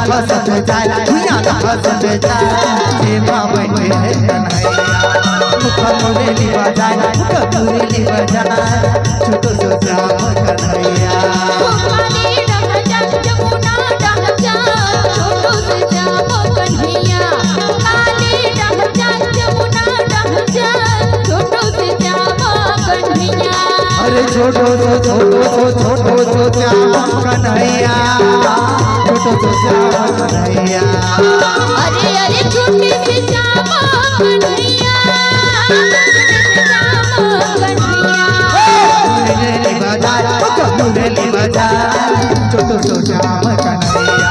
फसत जाए दुनिया का फसत जाए सेवा बैठे है कन्हैया मुख मुरली बजाए मुख मुरली बजाए छोटो सो श्याम कन्हैया अरे छोटो सो श्याम कन्हैया छोटो सो श्याम कन्हैया अरे अरे छोटे से श्याम कन्हैया मुरली बजाए छोटो सो श्याम कन्हैया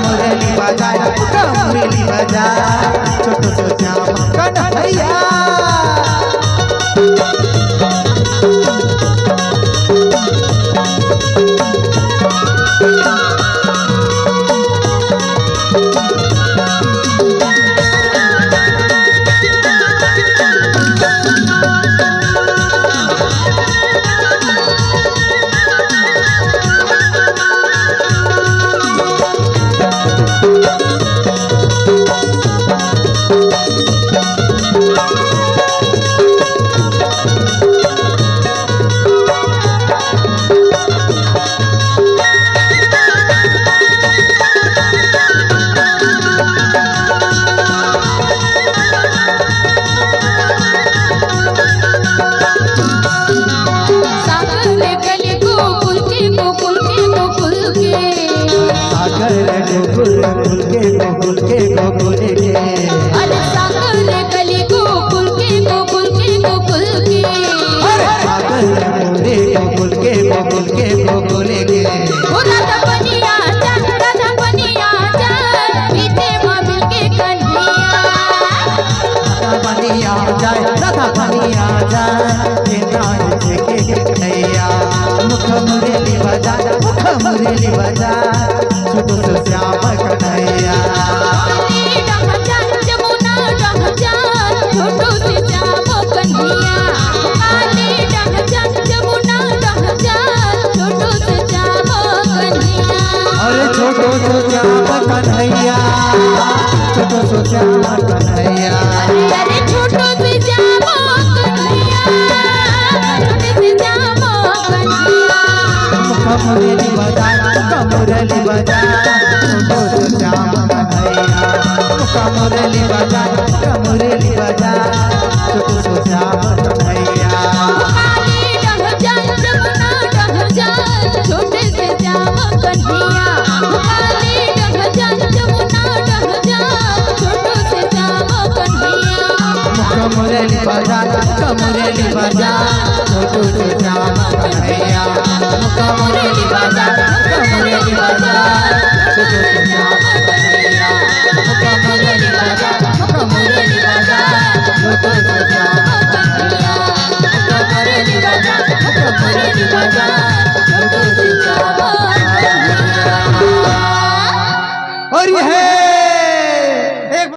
मुरली बजाए मुरली बजाए छोटो सो श्याम कन्हैया मुरली बजा छोटो सो श्याम कन्हैया जमुना छोटो से श्याम कन्हैया जमुना छोटो से श्याम कन्हैया अरे छोटो सो श्याम कन्हैया छोटो सो श्याम कन्हैया अरे छोटो से श्याम कन्हैया छोटे से श्याम कन्हैया मुरली बजा मुरली बजा छोटो सो श्याम कन्हैया मुरली बजा मुरली बजा छोटो सो श्याम कन्हैया छोटे से श्याम कन्हैया छोटो से श्याम कन्हैया मुरली बजा मुरली बजा छोटो सो श्याम कन्हैया मुरली बजा मुरली बजा छोटो सो श्याम कन्हैया मुरली बजा मुरली बजा छोटो सो श्याम कन्हैया मुरली बजा मुरली बजा